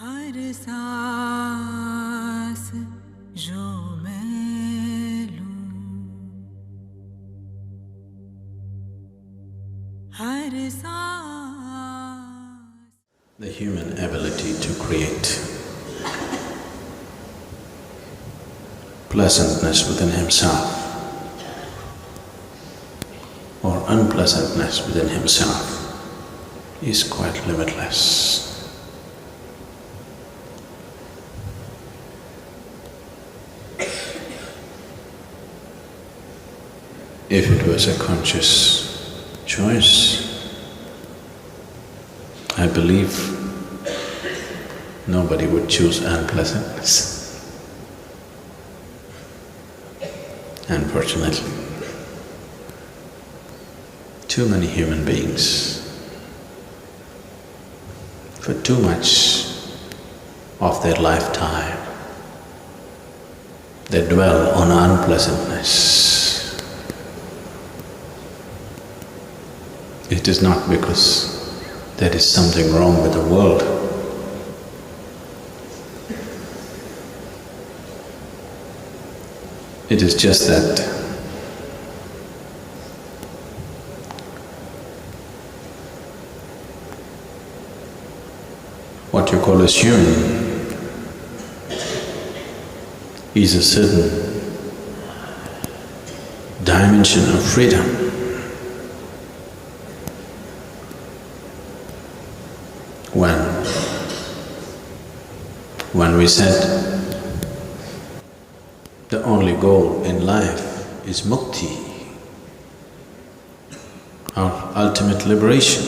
हर सांस जो मैं लूं, हर सांस. The human ability to create pleasantness within himself or unpleasantness within himself is quite limitless. If it was a conscious choice, I believe nobody would choose unpleasantness. Unfortunately, too many human beings, for too much of their lifetime, they dwell on unpleasantness. It is not because there is something wrong with the world. It is just that what you call as human is a certain dimension of freedom. When we said the only goal in life is mukti, our ultimate liberation,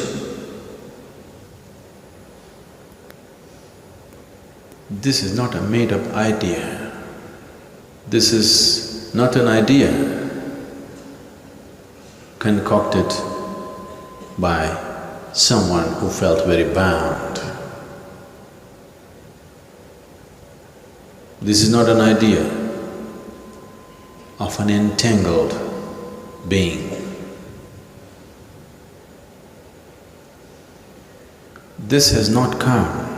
this is not a made-up idea. This is not an idea concocted by someone who felt very bound. This is not an idea of an entangled being. This has not come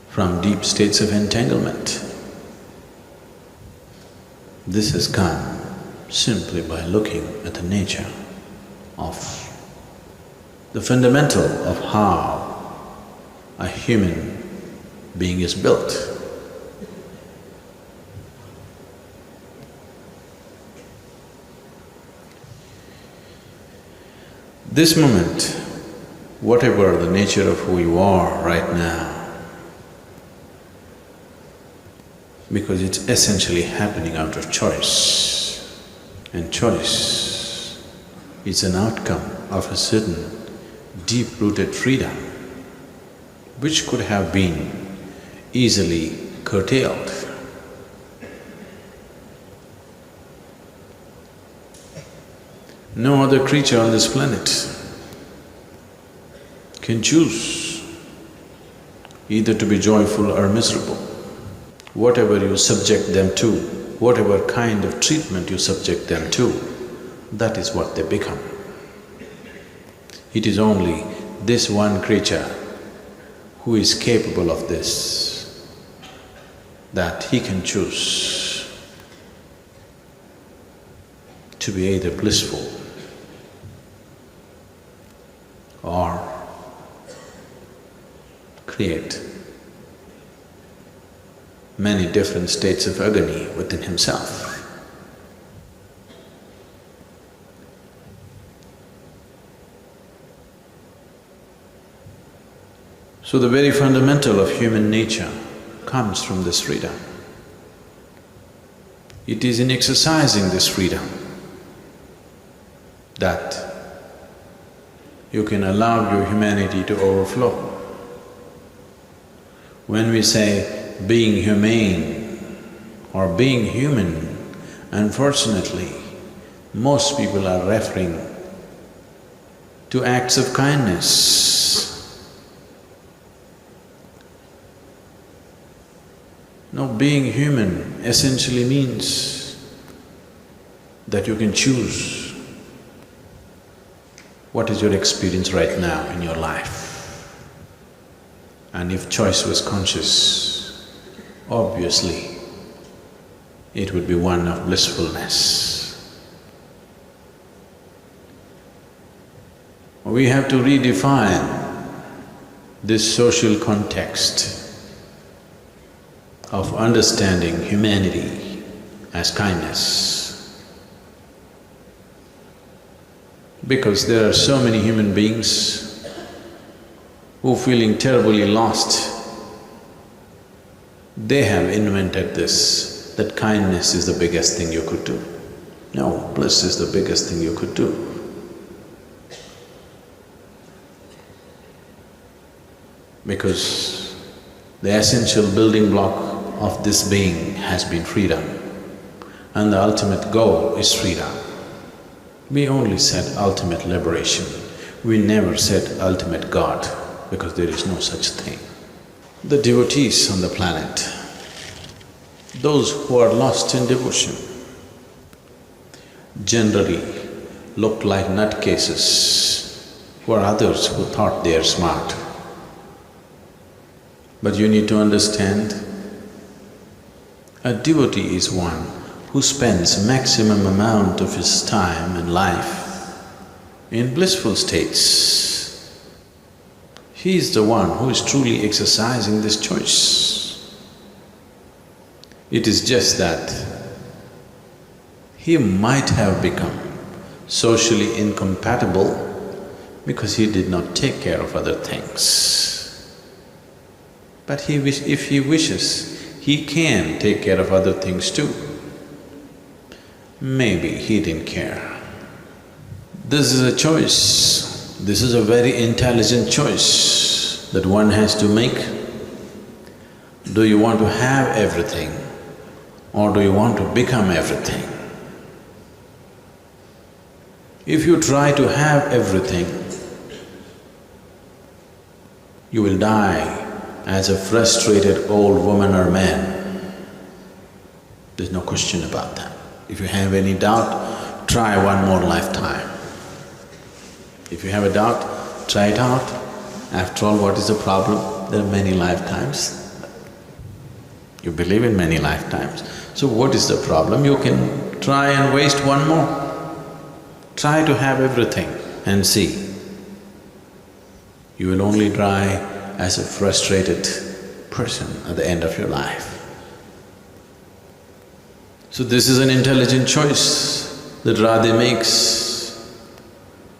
from deep states of entanglement. This has come simply by looking at the nature of the fundamental of how a human being is built. This moment, whatever the nature of who you are right now, because it's essentially happening out of choice, and choice is an outcome of a certain deep-rooted freedom which could have been easily curtailed. No other creature on this planet can choose either to be joyful or miserable. Whatever you subject them to, whatever kind of treatment you subject them to, that is what they become. It is only this one creature who is capable of this, that he can choose to be either blissful or create many different states of agony within himself. So the very fundamental of human nature comes from this freedom. It is in exercising this freedom that you can allow your humanity to overflow. When we say being humane or being human, unfortunately, most people are referring to acts of kindness. No, being human essentially means that you can choose what is your experience right now in your life. And if choice was conscious, obviously it would be one of blissfulness. We have to redefine this social context of understanding humanity as kindness. Because there are so many human beings who feeling terribly lost, they have invented this, that kindness is the biggest thing you could do. No, bliss is the biggest thing you could do. Because the essential building block of this being has been freedom, and the ultimate goal is freedom. We only said ultimate liberation, we never said ultimate God, because there is no such thing. The devotees on the planet, those who are lost in devotion, generally look like nutcases for others who thought they are smart. But you need to understand, a devotee is one who spends maximum amount of his time and life in blissful states. He is the one who is truly exercising this choice. It is just that he might have become socially incompatible because he did not take care of other things. But if he wishes, he can take care of other things too. Maybe he didn't care. This is a choice. This is a very intelligent choice that one has to make. Do you want to have everything or do you want to become everything? If you try to have everything, you will die as a frustrated old woman or man. There's no question about that. If you have any doubt, try one more lifetime. If you have a doubt, try it out. After all, what is the problem? There are many lifetimes. You believe in many lifetimes. So what is the problem? You can try and waste one more. Try to have everything and see. You will only die as a frustrated person at the end of your life. So this is an intelligent choice that Radhe makes.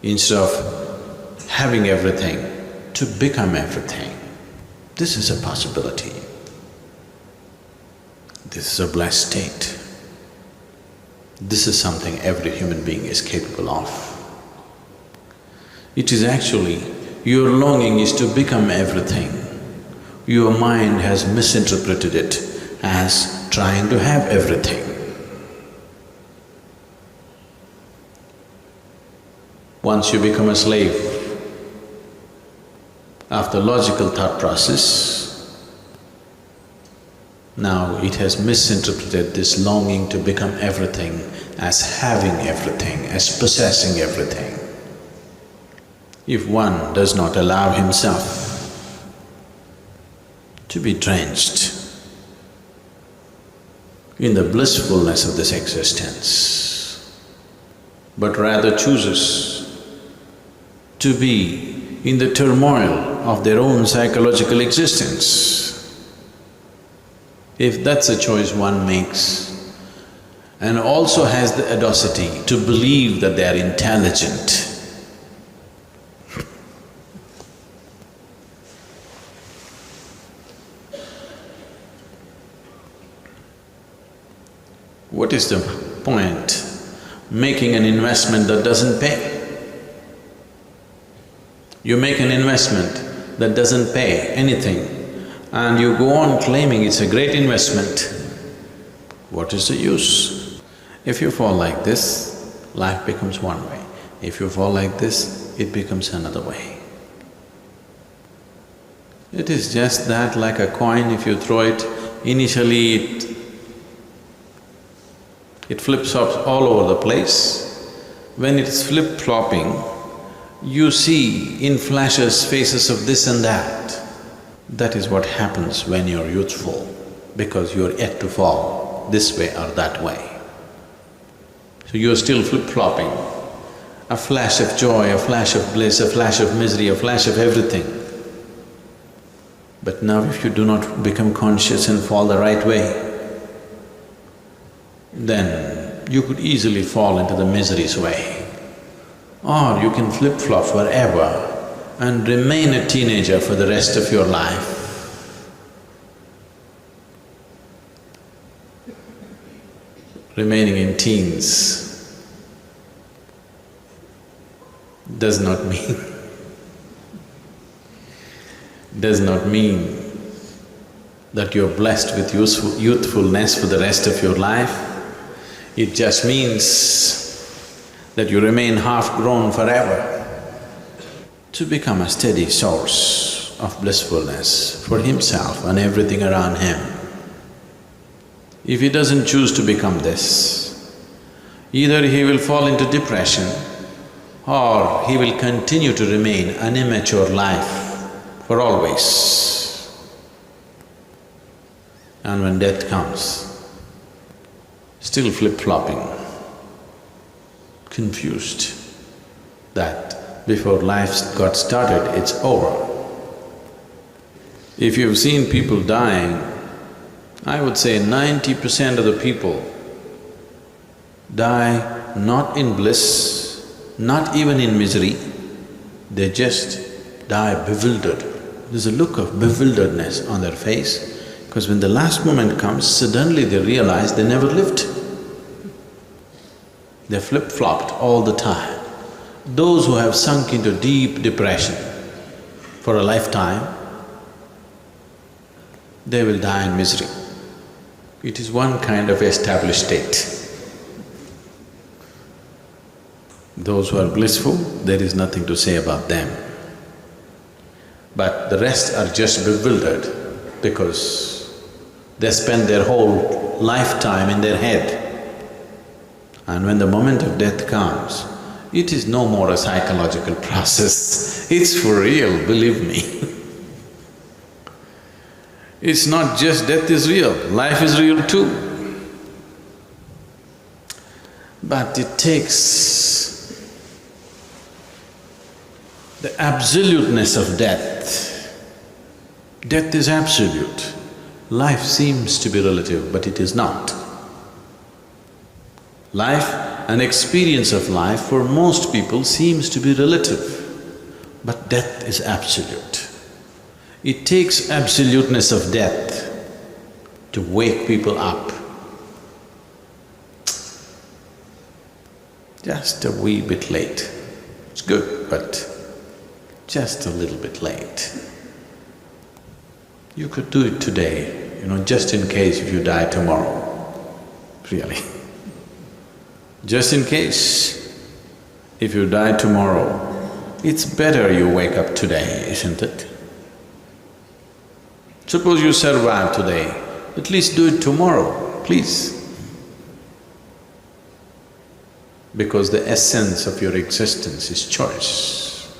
Instead of having everything, to become everything. This is a possibility. This is a blessed state. This is something every human being is capable of. It is actually, your longing is to become everything. Your mind has misinterpreted it as trying to have everything. Once you become a slave of the logical thought process, now it has misinterpreted this longing to become everything as having everything, as possessing everything. If one does not allow himself to be drenched in the blissfulness of this existence, but rather chooses to be in the turmoil of their own psychological existence. If that's a choice one makes, and also has the audacity to believe that they are intelligent, what is the point making an investment that doesn't pay? You make an investment that doesn't pay anything and you go on claiming it's a great investment, what is the use? If you fall like this, life becomes one way. If you fall like this, it becomes another way. It is just that like a coin, if you throw it, initially it flips up all over the place. When it's flip-flopping, you see in flashes faces of this and that. That is what happens when you're youthful, because you're yet to fall this way or that way. So you're still flip-flopping, a flash of joy, a flash of bliss, a flash of misery, a flash of everything. But now if you do not become conscious and fall the right way, then you could easily fall into the misery's way. Or you can flip-flop forever and remain a teenager for the rest of your life. Remaining in teens does not mean that you're blessed with youthfulness for the rest of your life. It just means that you remain half-grown forever. To become a steady source of blissfulness for himself and everything around him. If he doesn't choose to become this, either he will fall into depression or he will continue to remain an immature life for always. And when death comes, still flip-flopping, confused that before life got started, it's over. If you've seen people dying, I would say 90% of the people die not in bliss, not even in misery, they just die bewildered. There's a look of bewilderedness on their face, because when the last moment comes, suddenly they realize they never lived. They flip-flopped all the time. Those who have sunk into deep depression for a lifetime, they will die in misery. It is one kind of established state. Those who are blissful, there is nothing to say about them. But the rest are just bewildered because they spend their whole lifetime in their head. And when the moment of death comes, it is no more a psychological process, it's for real, believe me. It's not just death is real, life is real too. But it takes the absoluteness of death. Death is absolute. Life seems to be relative, but it is not. Life, an experience of life for most people seems to be relative, but death is absolute. It takes absoluteness of death to wake people up. Just a wee bit late. It's good, but just a little bit late. You could do it today, just in case if you die tomorrow, really. Just in case, if you die tomorrow, it's better you wake up today, isn't it? Suppose you survive today, at least do it tomorrow, please. Because the essence of your existence is choice.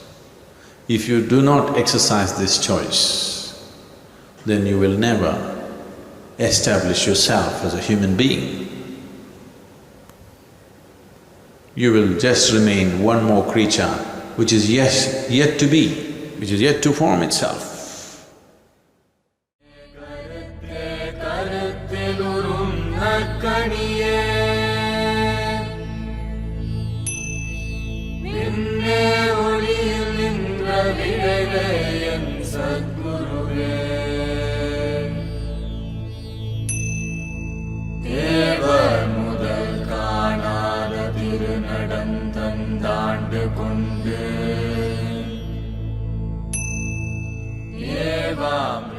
If you do not exercise this choice, then you will never establish yourself as a human being. You will just remain one more creature which is yet to be, which is yet to form itself. Eva